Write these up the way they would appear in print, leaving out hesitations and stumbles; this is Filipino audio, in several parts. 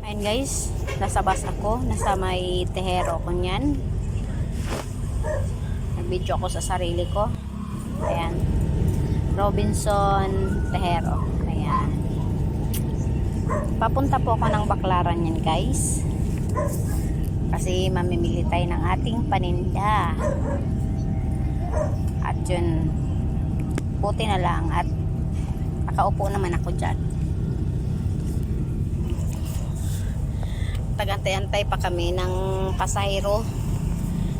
Ayun guys, nasa bus ako, nasa may Tejero ko niyan. Nag-video ako sa sarili ko. Ayan. Robinson Tejero. Ayan. Papunta po ako ng Baclaran yan guys. Kasi mamimili tayo ng ating paninda. At yun, puti na lang at nakaupo naman ako dyan. Tagantay-antay pa kami ng pasahero.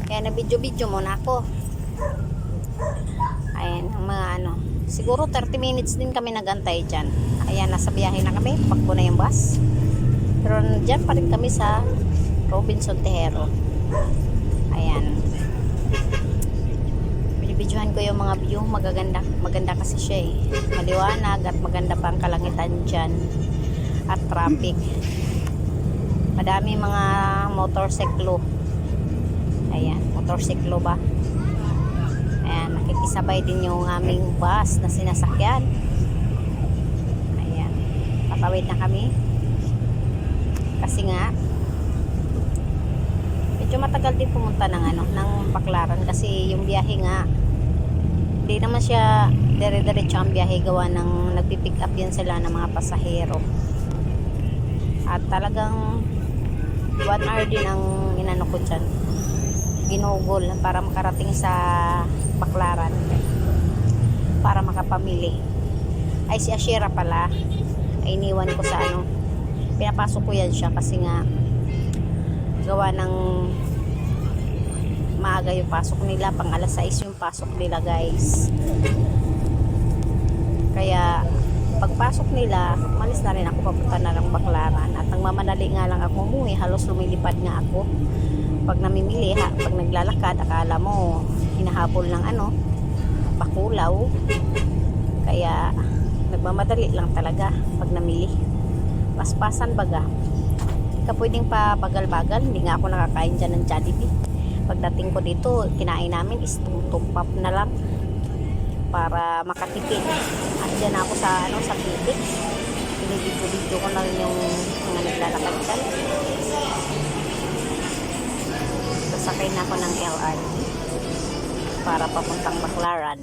Kaya na-video-video muna ako. Ayan, ang mga siguro 30 minutes din kami nagantay dyan. Ayan, nasa biyahe na kami. Pakbo na yung bus. Pero dyan pa rin kami sa Robinson Tejero. Ayan. Binibidyohan ko yung mga view. Magaganda. Maganda kasi siya eh. Maliwanag at maganda pa ang kalangitan dyan. At traffic. Madami mga motorsiklo. Ayan, motorsiklo ba? Ayan, nakikisabay din yung aming bus na sinasakyan. Ayan, patawid na kami. Kasi nga, medyo matagal din pumunta ng ng Baclaran kasi yung biyahe nga, hindi naman siya dire-diretso ang biyahe gawa ng nagpipick up yan sila ng mga pasahero. At talagang 1 hour din ang ko dyan, ginugol para makarating sa Baclaran para makapamili. Ay si Ashira pala ay iniwan ko sa pinapasok ko yan siya kasi nga gawa ng maaga yung pasok nila, pang alas 6 yung pasok nila guys. Kaya pagpasok nila, malis na rin ako, papunta na ng Baclaran. At ang mamadali nga lang ako umuwi, halos lumilipad nga ako. Pag namimili, pag naglalakad, akala mo hinahabol ng bakulaw. Kaya nagmamadali lang talaga pag namili. Paspasan baga. Ka pwedeng pa bagal-bagal, hindi nga ako nakakain dyan ng Jollibee. Pagdating ko dito, kinain namin is tumpap na lang para makatipid. Andiyan ako sa sa titik. Binibidyo ko na rin yung mga naglalakad dyan. Sasakay na ako ng LRT para papuntang Baclaran.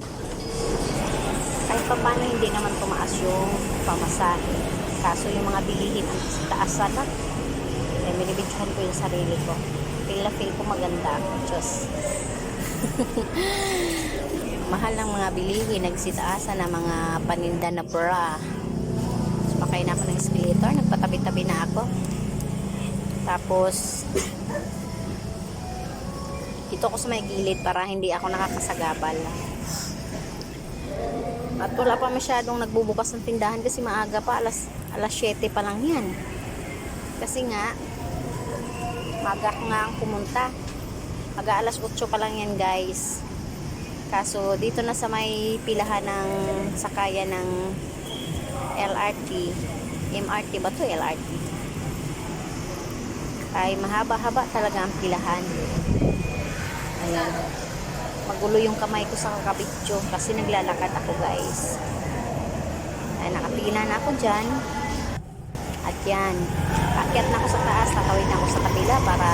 Kahit pa paano hindi naman tumaas yung pamasahe. Kaso yung mga bilihin ang taas sana. Kaya binibidyohan ko yung sarili ko. Feel ko maganda. Diyos. Mahal ng mga bilihin, nagsitaasan ng mga paninda na bra. Sumakay na ako ng escalator, nagpatabi-tabi na ako. Tapos dito ako sa may gilid para hindi ako nakakasagabal. At wala pa masyadong nagbubukas ng tindahan kasi maaga pa, alas 7 pa lang yan. Kasi nga maaga nga ang pumunta. Maga alas 8 pa lang yan guys. Kaso dito na sa may pilahan ng sakayan ng LRT, MRT ba to? LRT ay mahaba-haba talaga ang pilahan. Ayan, magulo yung kamay ko sa kakabityo kasi naglalakad ako guys. Ay, nakapila na ako dyan. At yan, akyat na ako sa taas, tatawid na ako sa kabila para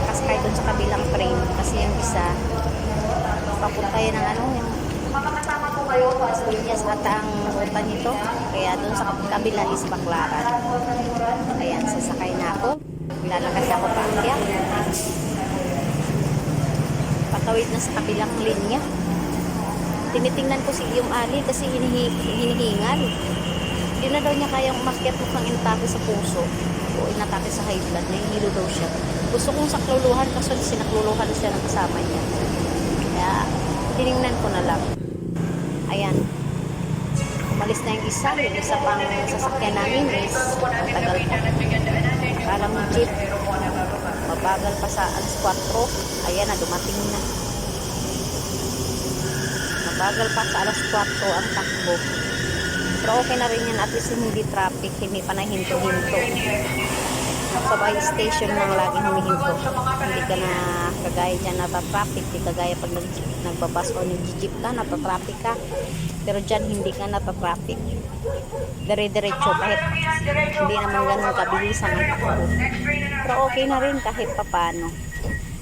makasakay dun sa kabilang train kasi yung isa papunta yun ng yung Las Piñas ata ang ruta nito. Kaya dun sa kabila is Baclaran. Ayan, sasakay na ako. Lalakad na ako paakyat. Patawid na sa kabilang linya. Tinitingnan ko si yung Ali kasi hinihingal. Hindi na daw niya kayang umakyat mukhang inatake sa puso o inatake sa high blood. Nahihilo daw siya. Gusto kong sakluluhan kasi sinakluluhan siya ng kasama niya. Kaya tinignan ko na lang. Ayan, umalis na yung isa pang sasakyan namin is matagal pa. Akala mo jeep, mabagal pa sa alas 4. Ayan na, dumating na. Mabagal pa sa alas 4 ang takbo. Pero okay na rin yan, at least hindi traffic, hindi pa na hinto-hinto. Sa buy station lang lagi humihinto. Hindi ka na kagaya dyan natatraffic. Hindi kagaya pag nagbabas o nag-jeep ka, natatraffic ka. Pero dyan hindi ka natatraffic. Dire-diretso kahit hindi naman ganun kabilisan ang takbo. Pero okay na rin kahit papano.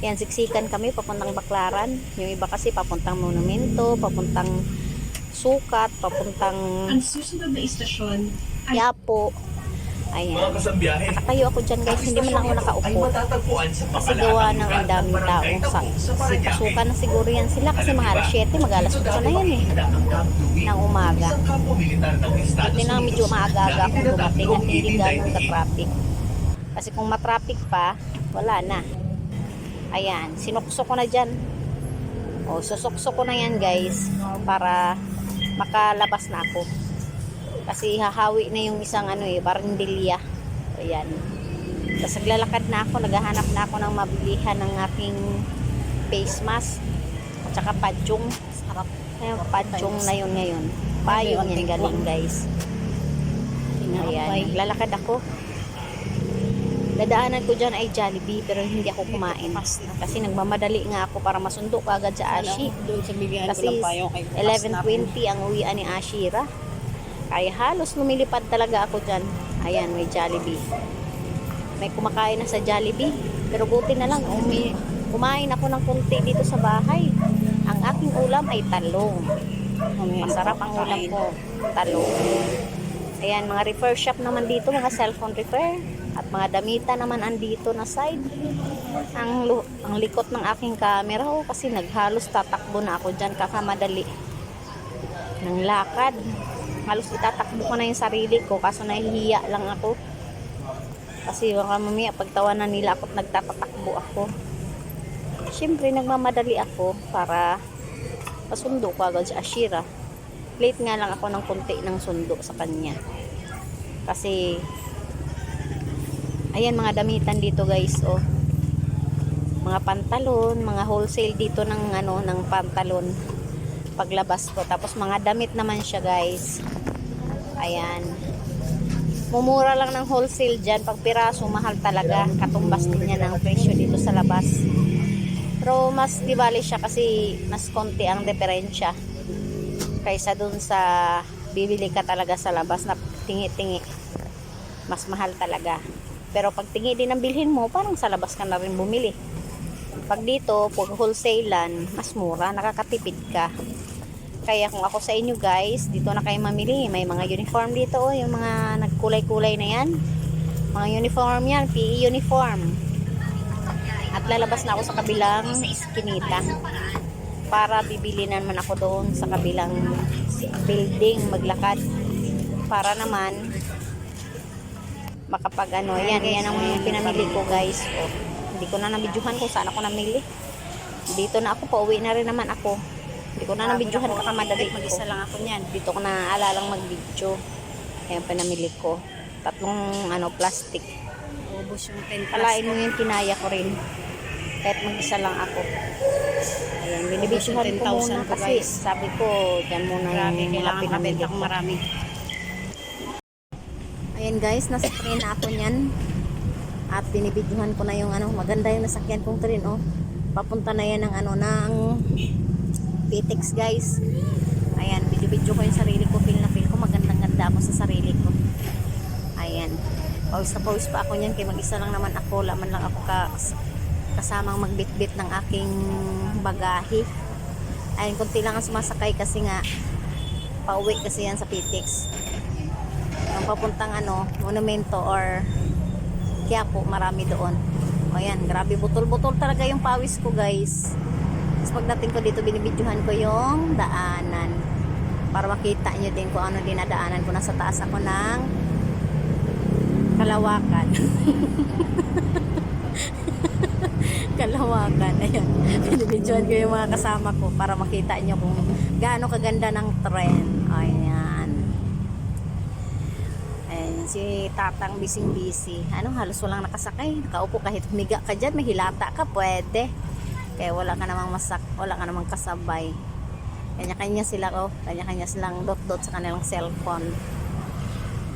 Yan, siksikan kami papuntang Baclaran. Yung iba kasi papuntang Monumento, papuntang Sukat, papuntang Ang susunod na istasyon ay Yapo. Ayan. Mga kasambiyahe, Nakatayo ako dyan guys, hindi man lang ako ay nakaupo. matatagpuan sa Kasi gawa ng ang daming tao. Kasi pasukan na siguro yan sila kasi mga alas 7, mag-alas 8 na yan eh. Ng umaga. Buti na medyo maaga-aga akong dumating at hindi ganun ka-traffic. Kasi kung matraffic pa, wala na. Ayan, sinuksok ko na dyan. O, susuksok ko na yan guys para makalabas na ako. Kasi hahawi na yung isang barandilya. Ayan. Tapos naglalakad na ako, naghahanap na ako ng mabilihan ng aking face mask. At saka padyong. Sarap. Ayun, padyong na yun ngayon. Payong yan galing guys. Ayan, naglalakad ako. Dadaanan ko dyan ay Jollibee pero hindi ako kumain. Kasi nagmamadali nga ako para masundo ko agad sa Ashi. doon sa bilihan ko Kasi lang payo kay 11:20 ang uwian ni Ashira. Kaya halos lumilipad talaga ako dyan. Ayan, may Jollibee. May kumakain na sa Jollibee. Pero buti na lang, kumain ako ng kunti dito sa bahay. Ang aking ulam ay talong. Masarap ang ulam ko. Talong. Ayan, mga repair shop naman dito, mga cellphone repair. At mga damita naman andito na side. Ang likot ng aking camera kasi naghalos tatakbo na ako dyan kakamadali ng lakad. Halos itatakbo ko na yung sarili ko kaso nahihiya lang ako. Kasi baka mamaya pagtawanan nila ako at nagtatatakbo ako. Siyempre nagmamadali ako para pasundo ko agad sa Ashira. Late nga lang ako ng konti ng sundo sa kanya. Kasi ayan mga damitan dito guys, oh. Mga pantalon, mga wholesale dito ng ng pantalon paglabas ko. Tapos mga damit naman siya guys. Ayan. Mumura lang ng wholesale diyan, pag piraso mahal talaga. Katumbas din niya ng presyo dito sa labas. Pero mas di bali siya kasi mas konti ang diferensya kaysa dun sa bibili ka talaga sa labas na tingi-tingi. Mas mahal talaga. Pero pag tingi din ang bilhin mo, parang sa labas ka na rin bumili. Pag dito, pag wholesalean, mas mura, nakakatipid ka. Kaya kung ako sa inyo guys, dito na kayo mamili. May mga uniform dito, oh, yung mga nagkulay-kulay na yan. Mga uniform yan, PE uniform. At lalabas na ako sa kabilang iskinita. Para bibili naman ako doon sa kabilang building, maglakad. Para naman makapag yan ang pinamili ko guys. Oh, hindi ko na nabidyohan kung saan ako namili. Dito na ako, pauwi na rin naman ako. Hindi ko na nabidyohan kakamadali ko. Mag-isa lang ako niyan. Dito ko na alalang mag-video. Ayan pinamili ko. 3 plastic. Ubus yung 10 Kalain mo yung kinaya ko rin. Kahit mag-isa lang ako. Ayan, binibidyohan ko muna ko, kasi guys. sabi ko, dyan muna Marami, yung mga kailangan pinamili mabenta ko. ko marami. Ayan guys, nasa train na ako niyan. At binibidyohan ko na yung maganda yung nasakyan kong train, oh. Papunta na yan ng ng PTX guys. Ayan, video ko yung sarili ko, feel na feel ko magandang-ganda ako sa sarili ko. Ayan. Pawis na pawis pa ako niyan kaya mag-isa lang naman ako, laman lang ako kasamang magbitbit ng aking bagahe. Ayan, kunti lang ang sumasakay kasi nga pauwi kasi yan sa PTX. Ang papuntang Monumento or Quiapo, marami doon. O yan, grabe butol-butol talaga yung pawis ko guys. Tapos pagdating ko dito, binibidyohan ko yung daanan para makita nyo din kung ano dinadaanan ko. Nasa taas ako ng Kalawakan. Kalawakan, ayan. Binibidyohan ko yung mga kasama ko para makita nyo kung gaano kaganda ng tren. Ayan. Ayan, si Tatang bising-busy. Halos walang nakasakay. Nakaupo kahit humiga ka dyan, may hilata ka, pwede. Kaya wala ka namang kasabay. Kanya-kanya sila, kanya-kanya silang dot-dot sa kanilang cellphone.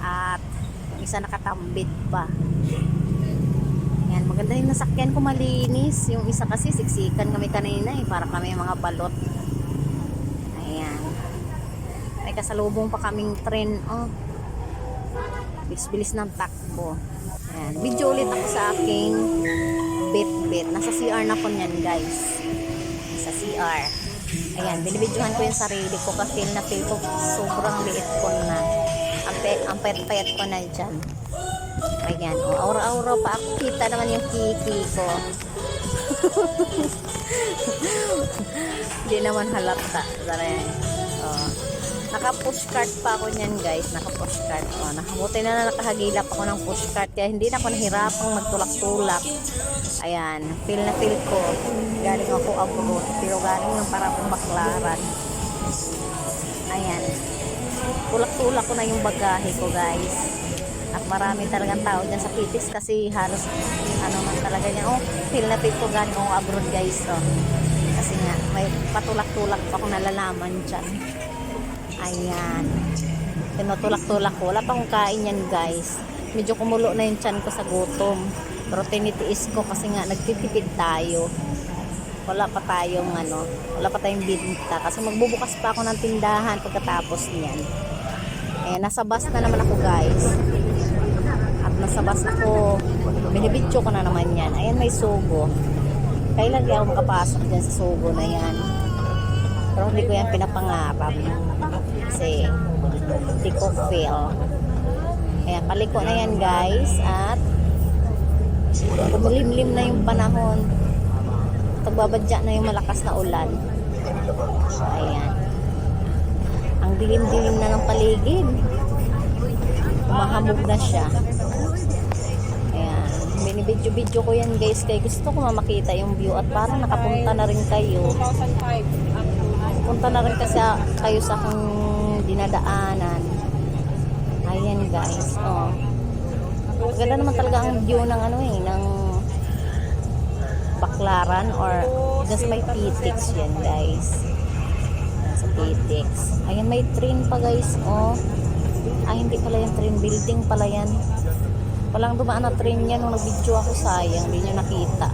At yung isa nakatambit pa. Ayan, maganda yung nasakyan ko, malinis. Yung isa kasi siksikan kami kanina eh, para kami mga balot. Ayan. May kasalubong pa kaming tren. Oh. Bilis-bilis ng takbo. Ayan. Video ulit ako sa aking bit-bit. Nasa CR na po niyan, guys. Sa CR. Ayan, binibidyohan ko yung sarili ko kasi feel na feel ko sobrang liit ko na. Ang payat-payat ko na dyan. Ayan, aura-aura pa ako. Kita naman yung kiki ko. Hindi naman halata. Naka-pushcart pa ako niyan, guys. Naka-pushcart. Nakabuti na nakahagilap ako ng pushcart. Kaya hindi na ako nahirapang magtulak-tulak. Ayan, feel na feel ko. Galing ako abroad. Pero galing lang para akong baklaran. Ayan. Tulak-tulak ko na yung bagahe ko, guys. At marami talagang tao dyan sa Pitis kasi halos ano man talaga niya. Oh, feel na feel ko galing ako abroad, guys. Oh. Kasi nga, may patulak-tulak pa akong nalalaman dyan. Ayan. Tinutulak-tulak ko. Wala pang kain yan, guys. Medyo kumulo na yung tiyan ko sa gutom. Pero tinitiis ko kasi nga nagtitipid tayo. Wala pa tayong wala pa tayong binta. Kasi magbubukas pa ako ng tindahan pagkatapos niyan. Ayan, nasa bus na naman ako, guys. At nasa bus ako. Binibidyo ko na naman yan. Ayan, may sugo. Kailan di ako makapasok dyan sa sugo na yan. Pero hindi ko yan pinapangarap. Kasi hindi ko feel. Ayan, paliko na yan, guys. At kumulimlim na yung panahon. Tagbabadya na yung malakas na ulan. So, ayan. Ang dilim-dilim na ng paligid. Umahamog na siya. Ayan. Binibidyo-bidyo ko yan, guys. Kaya gusto ko makita yung view. At parang nakapunta na rin kayo. Punta na rin kasi kayo sa akong dinadaanan. Ayan, guys. Oh. Maganda naman talaga ang view ng ng Baklaran or just may Pitix yan, guys. Sa Pitix. Ayan, may train pa, guys. Oh. Ay, hindi pala yung train. Building pala yan. Walang dumaan na train yan. Nung nag-video ako, sayang. Hindi nyo nakita.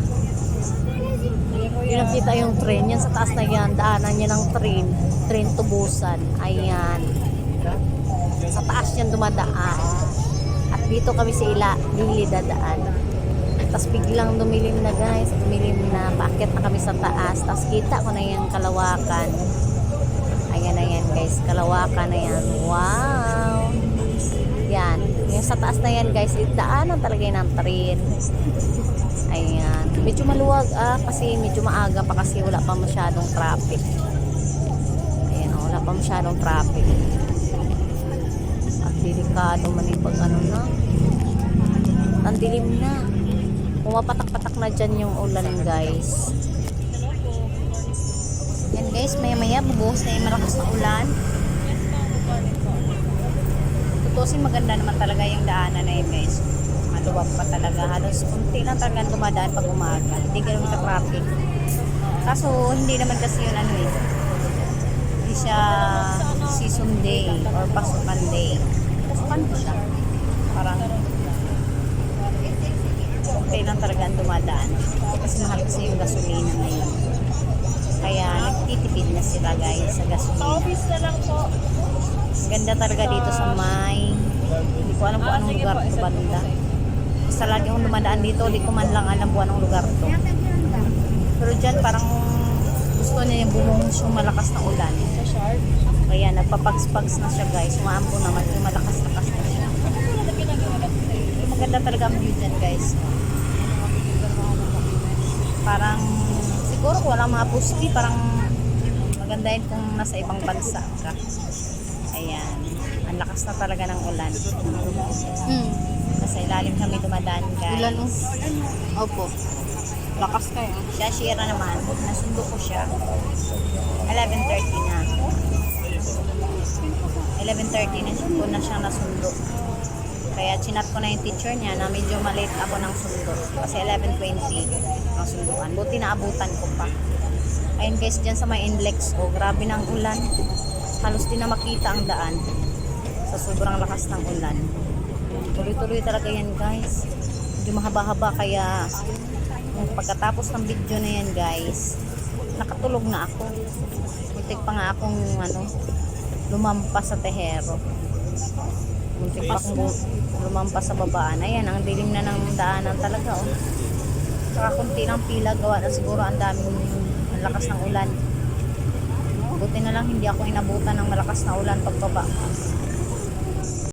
Hindi nakita yung train. Yan sa taas na yan. Daanan niya ng train. Train tubusan. Ayan. Sa taas yan dumadaan. At dito kami sa Lili dadaan. Tapos biglang dumilim na, guys. Dumilim na. Paakyat na kami sa taas. Tapos kita ko na yung kalawakan. Ayan na yan, guys. Kalawakan na yan. Wow! Yan. Yung sa taas na yan, guys. Daanan talaga yun ng train. Ayan. Medyo maluwag kasi medyo maaga pa kasi wala pa masyadong traffic. Ayan, wala pa masyadong traffic. At delikado man yung pag na. Ang dilim na. Pumapatak-patak na dyan yung ulan, guys. Yan, guys, maya-maya bubuhos na yung malakas na ulan. Tutusin, maganda naman talaga yung daanan na yun, guys. Maluwag pa talaga. Halos kunti lang talaga dumadaan pag umaga. Hindi ganun ka-traffic. Kaso, hindi naman kasi yun hindi siya season day or pasukan day. Pasukan ko siya. Parang kunti lang talaga ang dumadaan. Kasi mahal kasi yung gasolina ngayon. Kaya nagtitipid na sila, guys, sa gasolina. Na lang po. Ganda talaga dito sa may, hindi ko alam kung anong lugar ito banda. Basta lagi akong dumadaan dito, hindi ko man lang alam kung anong lugar to. Pero dyan parang gusto niya yung bumuhos yung malakas na ulan. Kaya nagpapags-pags na siya, guys. Umaampo naman yung malakas-lakas na siya. Pero maganda talaga ang view dyan, guys. Parang siguro kung walang mga pusti, parang maganda yun kung nasa ibang bansa ka. Ayan. Ang lakas na talaga ng ulan. Nasa ilalim kami dumadaan, guys. Ulan, opo. Lakas kayo. Siya, Shira naman. Nasundo ko siya. 11:30 na. 11:30 na ko na siya nasundo. Kaya chinat ko na yung teacher niya na medyo malate ako ng sundo. Kasi 11:20 ang sunduan. Buti na abutan ko pa. Ayun, guys, dyan sa may Inlex. Oh, grabe ng ulan. Halos din na makita ang daan. Sa sobrang lakas ng ulan. Tuloy-tuloy talaga yan, guys. medyo mahaba-haba kaya yung pagkatapos ng video na yan guys, nakatulog na ako. Muntik pa nga akong lumampas sa tehero. Muntik pa akong lumampas sa babaan. Ayan, ang dilim na ng daanan talaga oh. Saka kunti ng pila, gawa na siguro ang daming ang lakas ng ulan. Buti na lang hindi ako inabutan ng malakas na ulan pagbaba.